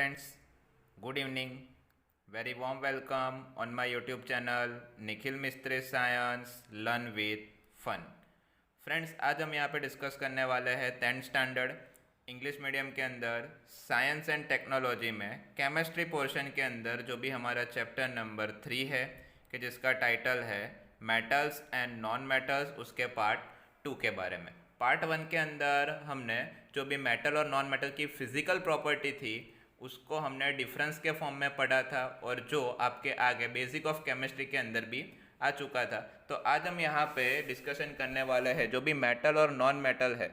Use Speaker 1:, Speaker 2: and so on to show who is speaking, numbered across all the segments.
Speaker 1: friends, good evening. Very warm welcome on my YouTube channel Nikhil Mistry science learn with fun. Friends, आज हम यहाँ पे discuss करने वाले हैं 10th स्टैंडर्ड इंग्लिश मीडियम के अंदर साइंस एंड टेक्नोलॉजी में केमिस्ट्री पोर्शन के अंदर जो भी हमारा चैप्टर नंबर 3 है कि जिसका टाइटल है मेटल्स एंड नॉन मेटल्स, उसके पार्ट 2 के बारे में। पार्ट 1 के अंदर हमने जो भी मेटल और नॉन मेटल की फिजिकल प्रॉपर्टी थी उसको हमने डिफरेंस के फॉर्म में पढ़ा था और जो आपके आगे बेसिक ऑफ केमिस्ट्री के अंदर भी आ चुका था। तो आज हम यहाँ पे डिस्कशन करने वाले हैं जो भी मेटल और नॉन मेटल है।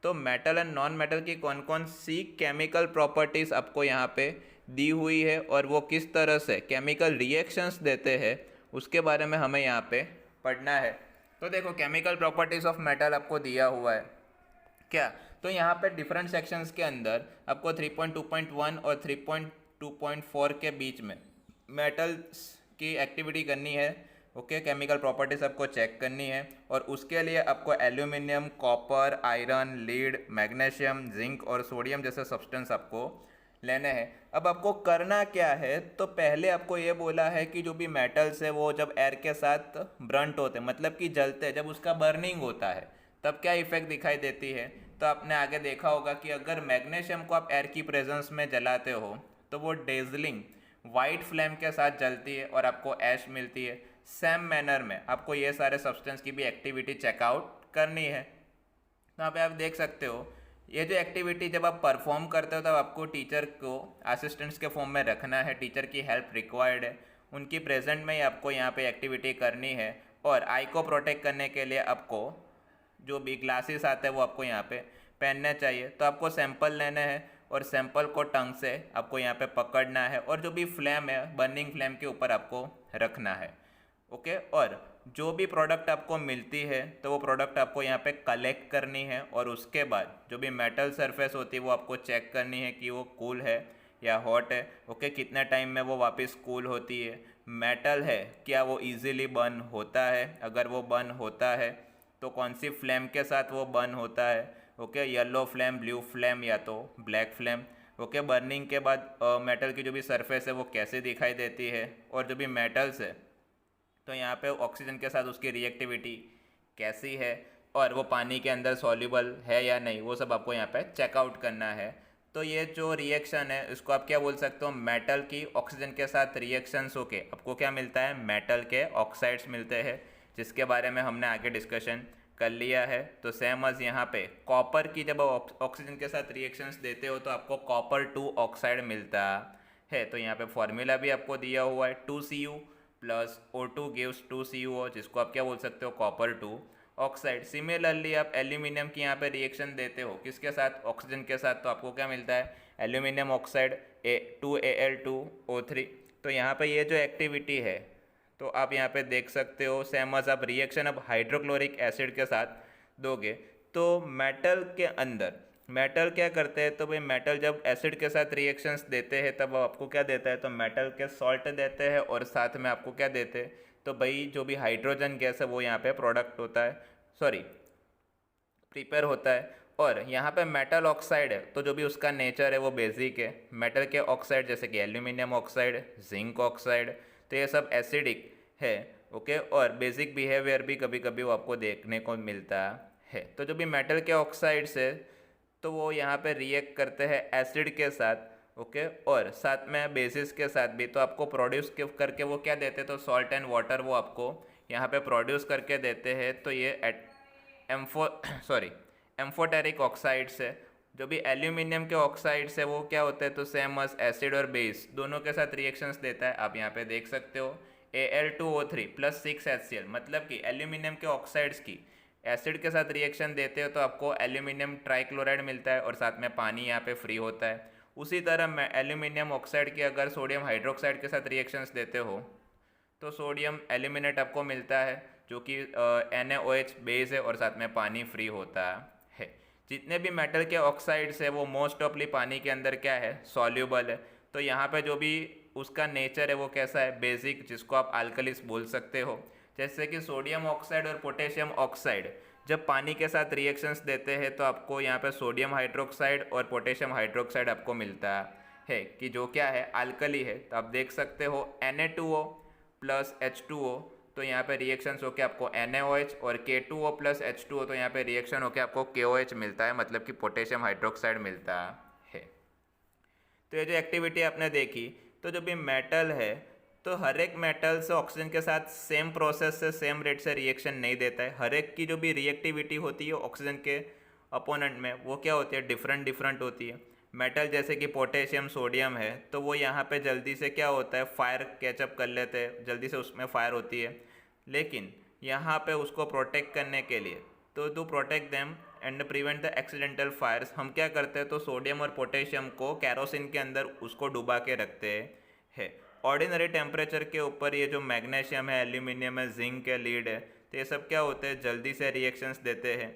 Speaker 1: तो मेटल एंड नॉन मेटल की कौन कौन सी केमिकल प्रॉपर्टीज़ आपको यहाँ पे दी हुई है और वो किस तरह से केमिकल रिएक्शंस देते हैं उसके बारे में हमें यहाँ पे पढ़ना है। तो देखो, केमिकल प्रॉपर्टीज़ ऑफ मेटल आपको दिया हुआ है क्या। तो यहाँ पे डिफरेंट सेक्शंस के अंदर आपको 3.2.1 और 3.2.4 के बीच में मेटल्स की एक्टिविटी करनी है। ओके, केमिकल प्रॉपर्टीज आपको चेक करनी है और उसके लिए आपको aluminium, copper, iron, lead, magnesium, zinc और सोडियम जैसे सब्सटेंस आपको लेने हैं। अब आपको करना क्या है, तो पहले आपको ये बोला है कि जो भी मेटल्स है वो जब एयर के साथ ब्रंट होते हैं, मतलब कि जलते हैं, जब उसका बर्निंग होता है तब क्या इफेक्ट दिखाई देती है। तो आपने आगे देखा होगा कि अगर मैग्नीशियम को आप एयर की प्रेजेंस में जलाते हो तो वो डेजलिंग वाइट फ्लेम के साथ जलती है और आपको ऐश मिलती है। सेम मैनर में आपको ये सारे सब्सटेंस की भी एक्टिविटी चेकआउट करनी है। तो यहाँ पे आप देख सकते हो ये जो एक्टिविटी जब आप परफॉर्म करते हो तब आपको टीचर को असिस्टेंट्स के फॉर्म में रखना है, टीचर की हेल्प रिक्वायर्ड है, उनकी प्रेजेंट में ही आपको यहाँ पे एक्टिविटी करनी है। और आई को प्रोटेक्ट करने के लिए आपको जो भी ग्लासेस आते हैं वो आपको यहाँ पे पहनने चाहिए। तो आपको सैंपल लेने हैं और सैंपल को टंग से आपको यहाँ पे पकड़ना है और जो भी फ्लेम है बर्निंग फ्लेम के ऊपर आपको रखना है। ओके, और जो भी प्रोडक्ट आपको मिलती है तो वो प्रोडक्ट आपको यहाँ पे कलेक्ट करनी है और उसके बाद जो भी मेटल सरफेस होती है वो आपको चेक करनी है कि वो कूल है या हॉट है। ओके, कितने टाइम में वो वापस कूल होती है। मेटल है, क्या वो इजीली बर्न होता है, अगर वो बर्न होता है तो कौन सी फ्लेम के साथ वो बर्न होता है। Okay, yellow flame, blue flame या तो ब्लैक फ्लेम। ओके, बर्निंग के बाद मेटल की जो भी सरफेस है वो कैसे दिखाई देती है और जो भी मेटल्स है तो यहाँ पे ऑक्सीजन के साथ उसकी रिएक्टिविटी कैसी है और वो पानी के अंदर सॉल्युबल है या नहीं, वो सब आपको यहाँ पे चेकआउट करना है। तो ये जो रिएक्शन है इसको आप क्या बोल सकते हो, मेटल की ऑक्सीजन के साथ रिएक्शंस होके आपको क्या मिलता है, मेटल के ऑक्साइड्स मिलते हैं, जिसके बारे में हमने आगे डिस्कशन कर लिया है। तो सेम अज यहाँ पे कॉपर की जब ऑक्सीजन के साथ रिएक्शंस देते हो तो आपको कॉपर 2 ऑक्साइड मिलता है। तो यहाँ पे फॉर्मूला भी आपको दिया हुआ है 2Cu plus O2 gives 2Cuo, जिसको आप क्या बोल सकते हो, कॉपर 2 ऑक्साइड। सिमिलरली आप एल्यूमिनियम की यहाँ पे रिएक्शन देते हो किसके साथ, ऑक्सीजन के साथ, तो आपको क्या मिलता है, एल्यूमिनियम ऑक्साइड 2Al2O3। तो यहाँ पे ये जो एक्टिविटी है तो आप यहाँ पे देख सकते हो सेम अज आप रिएक्शन अब हाइड्रोक्लोरिक एसिड के साथ दोगे तो मेटल के अंदर मेटल क्या करते हैं, तो भाई मेटल जब एसिड के साथ रिएक्शंस देते हैं तब आपको क्या देता है, तो मेटल के सॉल्ट देते हैं और साथ में आपको क्या देते हैं, तो भाई जो भी हाइड्रोजन गैस है वो यहाँ पे प्रोडक्ट होता है, सॉरी प्रिपेयर होता है। और यहाँ पे मेटल ऑक्साइड है तो जो भी उसका नेचर है वो बेसिक है। मेटल के ऑक्साइड जैसे कि एल्यूमिनियम ऑक्साइड, जिंक ऑक्साइड, तो ये सब एसिडिक है। ओके, और बेसिक बिहेवियर भी कभी कभी वो आपको देखने को मिलता है। तो जो भी मेटल के ऑक्साइड्स है तो वो यहाँ पे रिएक्ट करते हैं एसिड के साथ। ओके, और साथ में बेसिस के साथ भी, तो आपको प्रोड्यूस करके वो क्या देते हैं, तो सॉल्ट एंड वाटर वो आपको यहाँ पे प्रोड्यूस करके देते हैं। तो ये एम्फोटेरिक ऑक्साइड्स है। जो भी एल्यूमिनियम के ऑक्साइड्स है वो क्या होते हैं, तो सेम अस एसिड और बेस दोनों के साथ रिएक्शंस देता है। आप यहाँ पे देख सकते हो Al2O3 प्लस 6HCl, मतलब कि एल्यूमिनियम के ऑक्साइड्स की एसिड के साथ रिएक्शन देते हो तो आपको एल्यूमिनियम ट्राइक्लोराइड मिलता है और साथ में पानी यहाँ पे फ्री होता है। उसी तरह मैं एल्यूमिनियम ऑक्साइड की अगर सोडियम हाइड्रोक्साइड के साथ रिएक्शंस देते हो तो सोडियम एल्यूमिनेट आपको मिलता है जो कि NaOH बेस है और साथ में पानी फ्री होता है। जितने भी मेटल के ऑक्साइड्स है वो मोस्ट ऑफली पानी के अंदर क्या है, सॉल्यूबल है। तो यहाँ पे जो भी उसका नेचर है वो कैसा है, बेसिक, जिसको आप अल्कलीस बोल सकते हो। जैसे कि सोडियम ऑक्साइड और पोटेशियम ऑक्साइड जब पानी के साथ रिएक्शंस देते हैं तो आपको यहाँ पे सोडियम हाइड्रोक्साइड और पोटेशियम हाइड्रोक्साइड आपको मिलता है कि जो क्या है अल्कली है, तो आप देख सकते हो Na2O प्लस H2O, तो यहाँ पे रिएक्शंस होकर आपको NaOH, और K2O प्लस H2O, तो यहाँ पे रिएक्शन होकर आपको KOH मिलता है, मतलब कि पोटेशियम हाइड्रोक्साइड मिलता है। तो ये जो एक्टिविटी आपने देखी, तो जो भी मेटल है तो हर एक मेटल से ऑक्सीजन के साथ सेम प्रोसेस से सेम रेट से रिएक्शन नहीं देता है। हर एक की जो भी रिएक्टिविटी होती है ऑक्सीजन के अपोनेंट में, वो क्या होती है, डिफरेंट डिफरेंट होती है। मेटल जैसे कि पोटेशियम सोडियम है, तो वो यहाँ पे जल्दी से क्या होता है, फायर कैचअप कर लेते हैं, जल्दी से उसमें फायर होती है। लेकिन यहाँ पे उसको प्रोटेक्ट करने के लिए, तो to protect them and prevent the accidental fires, हम क्या करते हैं, तो सोडियम और पोटेशियम को कैरोसिन के अंदर उसको डुबा के रखते हैं। ऑर्डिनरी टेम्परेचर के ऊपर ये जो मैग्नीशियम है, एल्यूमिनियम है, जिंक है, लीड है, तो ये सब क्या होते हैं, जल्दी से रिएक्शंस देते हैं।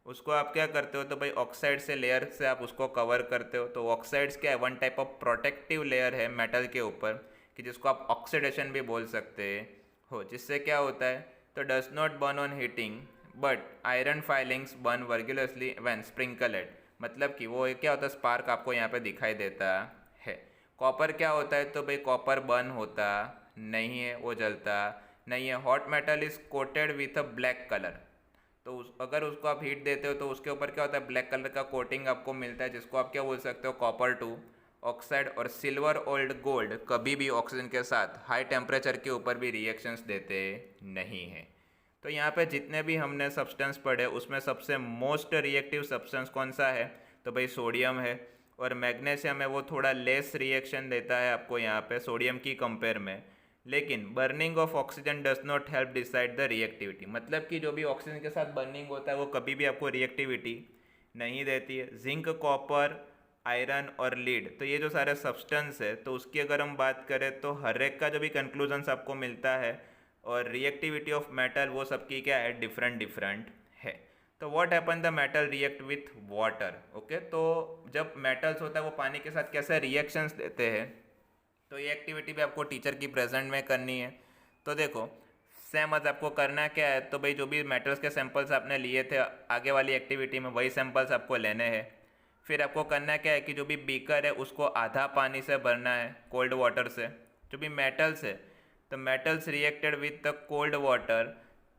Speaker 1: उसको आप क्या करते हो, तो भाई ऑक्साइड से लेयर से आप उसको कवर करते हो। तो ऑक्साइड्स क्या है, one type of protective layer है मेटल के ऊपर, कि जिसको आप ऑक्सीडेशन भी बोल सकते हो, जिससे क्या होता है, तो does not burn on heating but iron filings burn vigorously when sprinkled, मतलब कि वो क्या होता है, स्पार्क आपको यहाँ पे दिखाई देता है। कॉपर क्या होता है, तो भाई कॉपर बर्न होता नहीं है, वो जलता नहीं है। Hot metal is coated with a black colour, तो अगर उसको आप हीट देते हो तो उसके ऊपर क्या होता है, ब्लैक कलर का कोटिंग आपको मिलता है, जिसको आप क्या बोल सकते हो, कॉपर 2 ऑक्साइड। और सिल्वर ओल्ड गोल्ड कभी भी ऑक्सीजन के साथ हाई टेम्परेचर के ऊपर भी रिएक्शंस देते नहीं हैं। तो यहाँ पे जितने भी हमने सब्सटेंस पढ़े उसमें सबसे मोस्ट रिएक्टिव सब्सटेंस कौन सा है, तो भाई सोडियम है। और मैग्नीशियम है वो थोड़ा लेस रिएक्शन देता है आपको यहाँ पे सोडियम की कंपेयर में, लेकिन burning of oxygen does not help decide the reactivity, मतलब कि जो भी ऑक्सीजन के साथ बर्निंग होता है वो कभी भी आपको रिएक्टिविटी नहीं देती है। जिंक, कॉपर, आयरन और लीड, तो ये जो सारे सब्सटेंस है, तो उसकी अगर हम बात करें तो हर एक का जो भी कंक्लूजन्स आपको मिलता है, और रिएक्टिविटी ऑफ मेटल वो सबकी क्या है, डिफरेंट डिफरेंट है। तो what happen the metal react with water, okay. तो जब मेटल्स होता है वो पानी के साथ कैसे रिएक्शंस देते हैं, तो ये एक्टिविटी भी आपको टीचर की प्रेजेंट में करनी है। तो देखो सेम आज आपको करना क्या है, तो भाई जो भी मेटल्स के सैंपल्स आपने लिए थे आगे वाली एक्टिविटी में, वही सैंपल्स आपको लेने हैं। फिर आपको करना क्या है कि जो भी बीकर है उसको आधा पानी से भरना है, कोल्ड वाटर से। जो भी मेटल्स है, तो metals reacted with the cold water,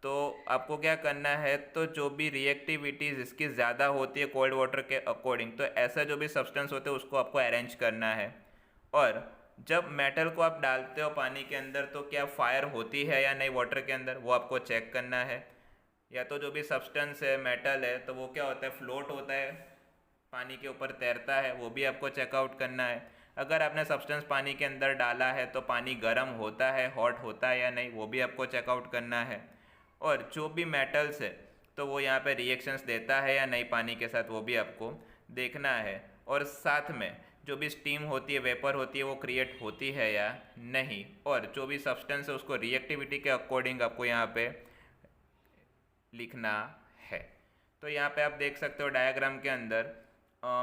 Speaker 1: तो आपको क्या करना है, तो जो भी रिएक्टिविटी जिसकी ज़्यादा होती है कोल्ड वाटर के अकॉर्डिंग, तो ऐसा जो भी सब्सटेंस होते हैं उसको आपको अरेंज करना है। और जब मेटल को आप डालते हो पानी के अंदर, तो क्या फायर होती है या नहीं वाटर के अंदर, वो आपको चेक करना है। या तो जो भी सब्सटेंस है मेटल है, तो वो क्या होता है, फ्लोट होता है, पानी के ऊपर तैरता है, वो भी आपको चेकआउट करना है। अगर आपने सब्सटेंस पानी के अंदर डाला है तो पानी गर्म होता है, हॉट होता है या नहीं, वो भी आपको चेकआउट करना है। और जो भी मेटल्स है तो वो यहाँ पे रिएक्शंस देता है या नहीं पानी के साथ, वो भी आपको देखना है। और साथ में जो भी स्टीम होती है, वेपर होती है, वो क्रिएट होती है या नहीं। और जो भी सब्सटेंस है उसको रिएक्टिविटी के अकॉर्डिंग आपको यहाँ पे लिखना है। तो यहाँ पे आप देख सकते हो डायग्राम के अंदर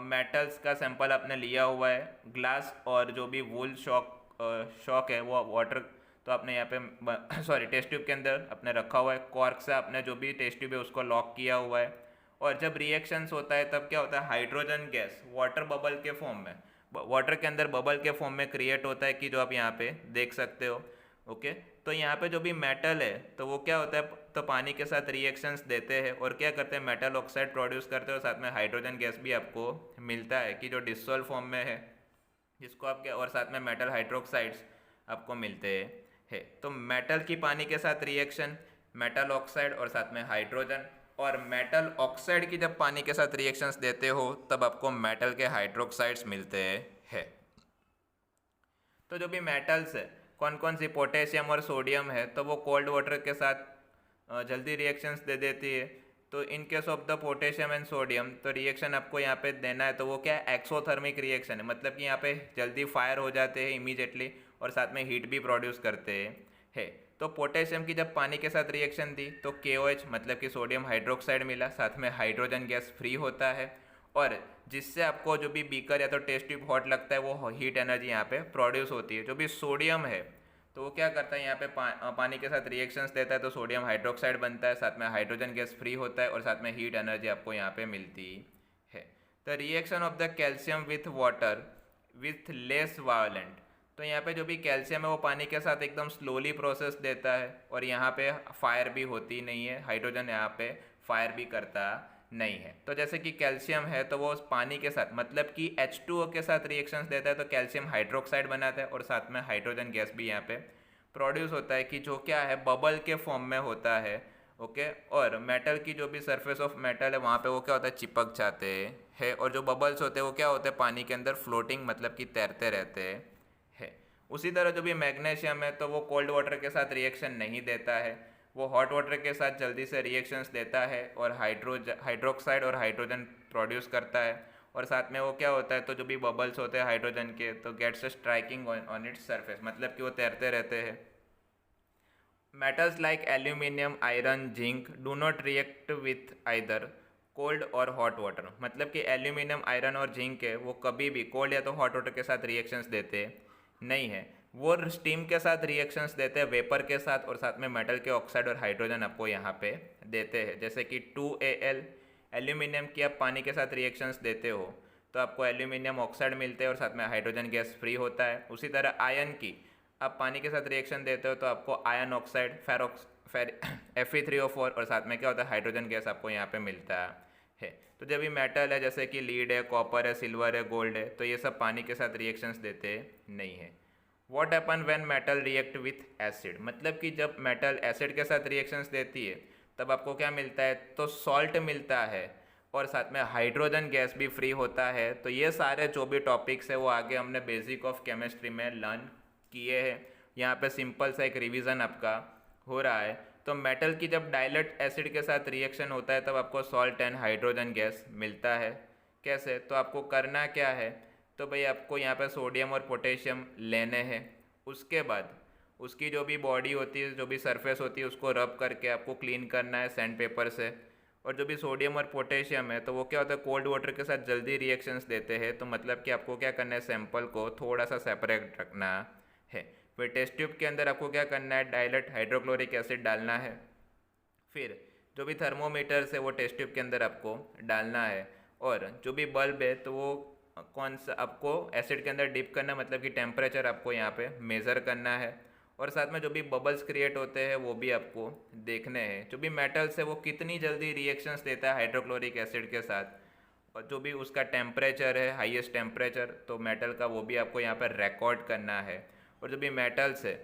Speaker 1: मेटल्स का सैंपल आपने लिया हुआ है, ग्लास और जो भी वूल शॉक है वो वाटर, तो आपने यहाँ पे सॉरी टेस्ट ट्यूब के अंदर आपने रखा हुआ है। कॉर्क से आपने जो भी टेस्ट ट्यूब है उसको लॉक किया हुआ है। और जब रिएक्शंस होता है तब क्या होता है, हाइड्रोजन गैस वाटर बबल के फॉर्म में, वाटर के अंदर बबल के फॉर्म में क्रिएट होता है, कि जो आप यहाँ पे देख सकते हो, ओके। तो यहाँ पे जो भी मेटल है तो वो क्या होता है, तो पानी के साथ रिएक्शंस देते हैं और क्या करते हैं, मेटल ऑक्साइड प्रोड्यूस करते हैं, और साथ में हाइड्रोजन गैस भी आपको मिलता है, कि जो डिसॉल्व फॉर्म में है, जिसको आप क्या, और साथ में मेटल हाइड्रोक्साइड्स आपको मिलते हैं। तो मेटल की पानी के साथ रिएक्शन, मेटल ऑक्साइड और साथ में हाइड्रोजन, और मेटल ऑक्साइड की जब पानी के साथ रिएक्शंस देते हो तब आपको मेटल के हाइड्रोक्साइड्स मिलते हैं। तो जो भी मेटल्स है, कौन कौन सी, पोटेशियम और सोडियम है, तो वो कोल्ड वाटर के साथ जल्दी रिएक्शंस दे देती है। तो in case of the potassium and sodium, तो रिएक्शन आपको यहाँ पे देना है, तो वो क्या है, एक्सोथर्मिक रिएक्शन है, मतलब कि यहाँ पे जल्दी फायर हो जाते हैं इमीडिएटली, और साथ में हीट भी प्रोड्यूस करते हैं। तो पोटेशियम की जब पानी के साथ रिएक्शन दी तो KOH मतलब कि सोडियम हाइड्रोक्साइड मिला, साथ में हाइड्रोजन गैस फ्री होता है, और जिससे आपको जो भी बीकर या तो टेस्ट ट्यूब हॉट लगता है वो हीट एनर्जी यहाँ पे प्रोड्यूस होती है। जो भी सोडियम है तो वो क्या करता है, यहाँ पे पानी के साथ रिएक्शंस देता है, तो सोडियम हाइड्रोक्साइड बनता है, साथ में हाइड्रोजन गैस फ्री होता है, और साथ में हीट एनर्जी आपको यहाँ पे मिलती है। The reaction of the calcium with water with less violent. तो यहाँ पे जो भी कैल्शियम है वो पानी के साथ एकदम स्लोली प्रोसेस देता है, और यहाँ पे फायर भी होती नहीं है, हाइड्रोजन यहाँ पे फायर भी करता नहीं है। तो जैसे कि कैल्शियम है तो वो उस पानी के साथ मतलब कि H2O के साथ रिएक्शंस देता है, तो कैल्शियम हाइड्रोक्साइड बनाता है और साथ में हाइड्रोजन गैस भी यहाँ पे प्रोड्यूस होता है, कि जो क्या है बबल के फॉर्म में होता है। ओके, और मेटल की जो भी सरफेस ऑफ मेटल है वहाँ पे वो क्या होता है चिपक जाते हैं, और जो बबल्स होते हैं वो क्या होते हैं पानी के अंदर फ्लोटिंग मतलब कि तैरते रहते हैं। उसी तरह जो भी मैग्नीशियम है तो वो कोल्ड वाटर के साथ रिएक्शन नहीं देता है, वो हॉट वाटर के साथ जल्दी से रिएक्शंस देता है और हाइड्रोक्साइड और हाइड्रोजन प्रोड्यूस करता है, और साथ में वो क्या होता है तो जो भी बबल्स होते हैं हाइड्रोजन के तो gets striking on its surface मतलब कि वो तैरते रहते हैं। Metals like aluminium, iron, zinc do not react with either cold और हॉट वाटर, मतलब कि एल्यूमिनियम, आयरन और जिंक है वो कभी भी कोल्ड या तो हॉट वाटर के साथ रिएक्शंस देते नहीं है, वो स्टीम के साथ रिएक्शंस देते हैं, वेपर के साथ, और साथ में मेटल के ऑक्साइड और हाइड्रोजन आपको यहाँ पे देते हैं। जैसे कि 2Al एल्यूमिनियम की आप पानी के साथ रिएक्शंस देते हो तो आपको एल्यूमिनियम ऑक्साइड मिलते हैं और साथ में हाइड्रोजन गैस फ्री होता है। उसी तरह आयन की आप पानी के साथ रिएक्शन देते हो तो आपको आयन ऑक्साइड Fe3O4 और साथ में क्या होता है हाइड्रोजन गैस आपको यहाँ पे मिलता है। तो जब भी मेटल है जैसे कि लीड है, कॉपर है, सिल्वर है, गोल्ड है, तो ये सब पानी के साथ रिएक्शंस देते नहीं है। What happen when metal react with acid, मतलब कि जब मेटल एसिड के साथ रिएक्शंस देती है तब आपको क्या मिलता है तो सॉल्ट मिलता है और साथ में हाइड्रोजन गैस भी फ्री होता है। तो ये सारे जो भी टॉपिक्स है वो आगे हमने बेसिक ऑफ केमिस्ट्री में लर्न किए हैं। यहाँ पे सिंपल सा एक रिवीजन आपका हो रहा है। तो मेटल की जब डाइलेट एसिड के साथ रिएक्शन होता है तब आपको सॉल्ट एंड हाइड्रोजन गैस मिलता है। कैसे, तो आपको करना क्या है तो भाई आपको यहाँ पे सोडियम और पोटेशियम लेने हैं, उसके बाद उसकी जो भी बॉडी होती है, जो भी सरफेस होती है उसको रब करके आपको क्लीन करना है सैंड पेपर से। और जो भी सोडियम और पोटेशियम है तो वो क्या होता है कोल्ड वाटर के साथ जल्दी रिएक्शंस देते हैं, तो मतलब कि आपको क्या करना है सैंपल को थोड़ा सा सेपरेट रखना है। फिर टेस्ट ट्यूब के अंदर आपको क्या करना है डाइलेट हाइड्रोक्लोरिक एसिड डालना है। फिर जो भी थर्मोमीटर है वो टेस्ट ट्यूब के अंदर आपको डालना है, और जो भी बल्ब है तो वो कौन सा आपको एसिड के अंदर डिप करना है, मतलब कि टेम्परेचर आपको यहाँ पे मेज़र करना है, और साथ में जो भी बबल्स क्रिएट होते हैं वो भी आपको देखने हैं। जो भी मेटल्स है वो कितनी जल्दी रिएक्शंस देता है हाइड्रोक्लोरिक एसिड के साथ, और जो भी उसका टेम्परेचर है हाईएस्ट टेम्परेचर तो मेटल का वो भी आपको यहाँ पर रिकॉर्ड करना है। और जो भी मेटल्स है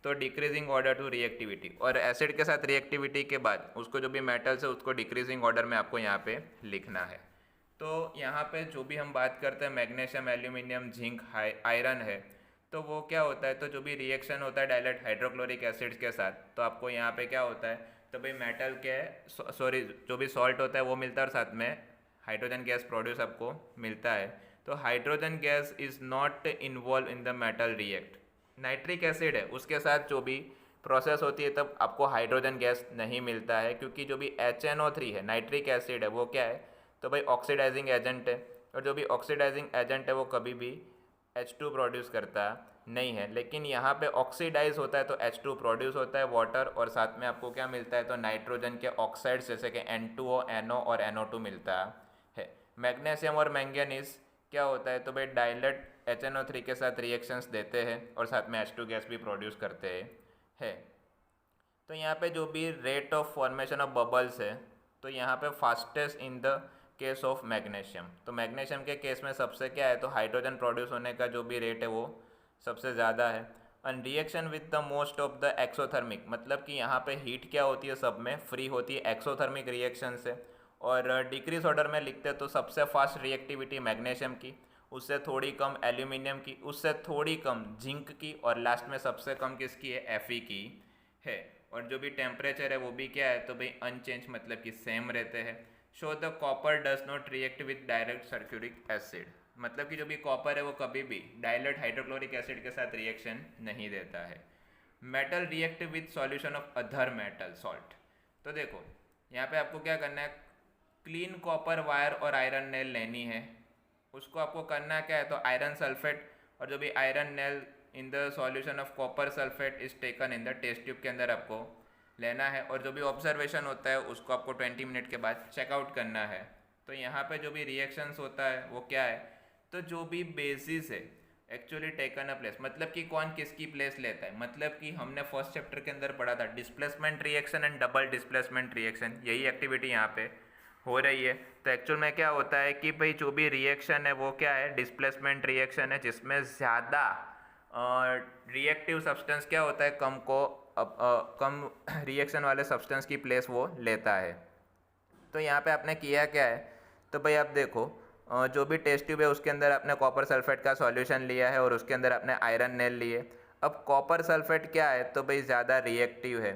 Speaker 1: तो डिक्रीजिंग ऑर्डर टू रिएक्टिविटी, और एसिड के साथ रिएक्टिविटी के बाद उसको जो भी मेटल्स है उसको डिक्रीजिंग ऑर्डर में आपको यहाँ पे लिखना है। तो यहाँ पे जो भी हम बात करते हैं मैग्नीशियम, एल्यूमिनियम, जिंक, आयरन है तो वो क्या होता है तो जो भी रिएक्शन होता है डाइलेट हाइड्रोक्लोरिक एसिड्स के साथ तो आपको यहाँ पे क्या होता है तो भाई मेटल के सॉरी जो भी सॉल्ट होता है वो मिलता है और साथ में हाइड्रोजन गैस प्रोड्यूस आपको मिलता है। तो hydrogen gas is not involve in the metal react. Nitric acid है उसके साथ जो भी प्रोसेस होती है तब आपको हाइड्रोजन गैस नहीं मिलता है, क्योंकि जो भी HNO3 है नाइट्रिक एसिड है वो क्या है तो भाई ऑक्सीडाइजिंग एजेंट है, और जो भी ऑक्सीडाइजिंग एजेंट है वो कभी भी H2 प्रोड्यूस करता नहीं है। लेकिन यहाँ पे ऑक्सीडाइज होता है तो H2 प्रोड्यूस होता है वाटर, और साथ में आपको क्या मिलता है तो नाइट्रोजन के ऑक्साइड्स जैसे कि N2O, NO और NO2 मिलता है। मैग्नीशियम और मैंगनीज क्या होता है तो भाई डाइलेट HNO3 के साथ रिएक्शंस देते हैं और साथ में H2 गैस भी प्रोड्यूस करते हैं। तो यहाँ पे जो भी rate of formation of bubbles है तो यहाँ पे fastest in the case of magnesium. तो मैग्नीशियम के केस में सबसे क्या है तो हाइड्रोजन प्रोड्यूस होने का जो भी रेट है वो सबसे ज़्यादा है। And reaction with the most of the exothermic, मतलब कि यहाँ पे हीट क्या होती है सब में फ्री होती है एक्सोथर्मिक रिएक्शन से। और डिक्रीज ऑर्डर में लिखते हैं तो सबसे फास्ट रिएक्टिविटी मैग्नीशियम की, उससे थोड़ी कम एल्यूमिनियम की, उससे थोड़ी कम जिंक की, और लास्ट में सबसे कम किसकी है Fe की है। और जो भी टेम्परेचर है वो भी क्या है तो भाई अनचेंज मतलब कि सेम रहते हैं। Show the copper does not react with direct sulphuric acid, मतलब कि जो भी कॉपर है वो कभी भी डाइलेट हाइड्रोक्लोरिक एसिड के साथ रिएक्शन नहीं देता है। Metal react with solution of other metal salt. तो देखो यहाँ पे आपको क्या करना है क्लीन कॉपर वायर और आयरन नेल लेनी है, उसको आपको करना क्या है तो आयरन सल्फेट, और जो भी iron nail in the solution of copper sulphate is taken in the test tube के अंदर आपको लेना है, और जो भी ऑब्जर्वेशन होता है उसको आपको 20 मिनट के बाद चेकआउट करना है। तो यहाँ पे जो भी रिएक्शंस होता है वो क्या है तो जो भी बेसिस है एक्चुअली टेकन अ प्लेस, मतलब कि कौन किसकी प्लेस लेता है। मतलब कि हमने फर्स्ट चैप्टर के अंदर पढ़ा था displacement reaction and double displacement reaction, यही एक्टिविटी यहाँ पे हो रही है। तो एक्चुअल में क्या होता है कि भाई जो भी रिएक्शन है वो क्या है, डिस्प्लेसमेंट रिएक्शन है, जिसमें ज़्यादा रिएक्टिव सब्सटेंस क्या होता है, कम रिएक्शन वाले सब्सटेंस की प्लेस वो लेता है। तो यहाँ पे आपने किया क्या है, तो भाई आप देखो जो भी टेस्ट ट्यूब है उसके अंदर आपने कॉपर सल्फेट का सॉल्यूशन लिया है और उसके अंदर आपने आयरन नेल लिए। अब कॉपर सल्फेट क्या है, तो भाई ज़्यादा रिएक्टिव है,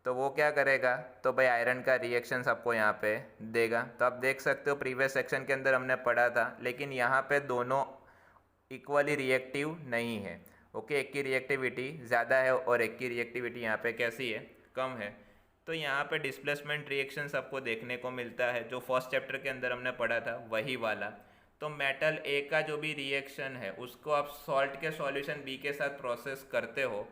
Speaker 1: तो वो क्या करेगा, तो भाई आयरन का रिएक्शन आपको यहाँ पे देगा। तो आप देख सकते हो प्रीवियस सेक्शन के अंदर हमने पढ़ा था, लेकिन यहाँ पे दोनों इक्वली रिएक्टिव नहीं है। ओके, एक की रिएक्टिविटी ज़्यादा है और एक की रिएक्टिविटी यहाँ पे कैसी है, कम है। तो यहाँ पे डिस्प्लेसमेंट रिएक्शन आपको देखने को मिलता है, जो फर्स्ट चैप्टर के अंदर हमने पढ़ा था वही वाला। तो मेटल ए का जो भी रिएक्शन है उसको आप सॉल्ट के सॉल्यूशन बी के साथ प्रोसेस करते हो,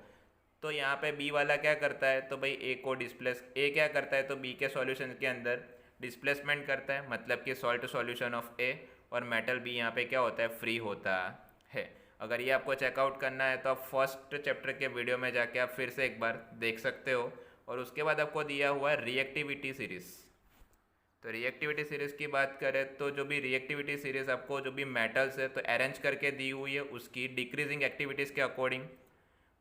Speaker 1: तो यहाँ पे बी वाला क्या करता है, तो भाई ए को ए क्या करता है, तो बी के सॉल्यूशन के अंदर डिस्प्लेसमेंट करता है, मतलब कि सॉल्ट सॉल्यूशन ऑफ ए, और मेटल बी यहाँ पे क्या होता है, फ्री होता है। अगर ये आपको चेकआउट करना है तो आप फर्स्ट चैप्टर के वीडियो में जाके आप फिर से एक बार देख सकते हो। और उसके बाद आपको दिया हुआ है रिएक्टिविटी सीरीज़। तो रिएक्टिविटी सीरीज़ की बात करें तो जो भी रिएक्टिविटी सीरीज़ आपको जो भी मेटल्स है तो अरेंज करके दी हुई है, उसकी डिक्रीजिंग एक्टिविटीज़ के according.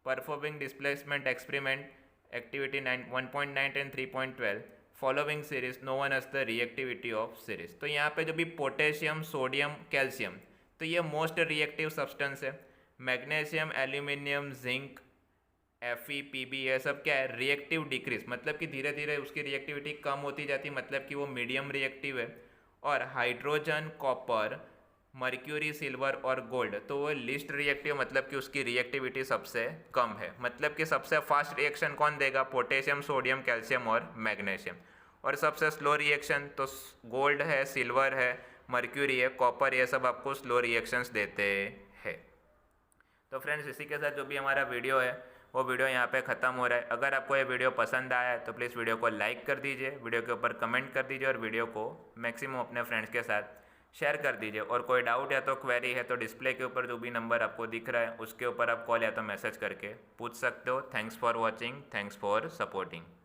Speaker 1: Performing displacement experiment activity 1.9 and 3.12 following series known as the reactivity of series. तो यहाँ पे जो भी पोटेशियम, सोडियम, कैल्शियम, तो ये मोस्ट रिएक्टिव सब्सटेंस है। Magnesium, aluminium, zinc, Fe, Pb, ये सब क्या है, रिएक्टिव डिक्रीज, मतलब कि धीरे धीरे उसकी रिएक्टिविटी कम होती जाती, मतलब कि वो मीडियम रिएक्टिव है। और हाइड्रोजन, कॉपर, मर्क्यूरी, सिल्वर और गोल्ड, तो वो लिस्ट रिएक्टिव, मतलब कि उसकी रिएक्टिविटी सबसे कम है। मतलब कि सबसे फास्ट रिएक्शन कौन देगा, पोटेशियम, सोडियम, कैल्शियम और मैग्नीशियम। और सबसे स्लो रिएक्शन तो गोल्ड है, सिल्वर है, मर्क्यूरी है, कॉपर, ये सब आपको स्लो रिएक्शंस देते हैं। तो फ्रेंड्स, इसी के साथ जो भी हमारा वीडियो है वो वीडियो यहाँ पे ख़त्म हो रहा है। अगर आपको ये वीडियो पसंद आया है तो प्लीज़ वीडियो को लाइक कर दीजिए, वीडियो के ऊपर कमेंट कर दीजिए और वीडियो को मैक्सिमम अपने फ्रेंड्स के साथ शेयर कर दीजिए। और कोई डाउट या तो क्वेरी है तो डिस्प्ले के ऊपर जो भी नंबर आपको दिख रहा है उसके ऊपर आप कॉल या तो मैसेज करके पूछ सकते हो। Thanks for watching, thanks for supporting.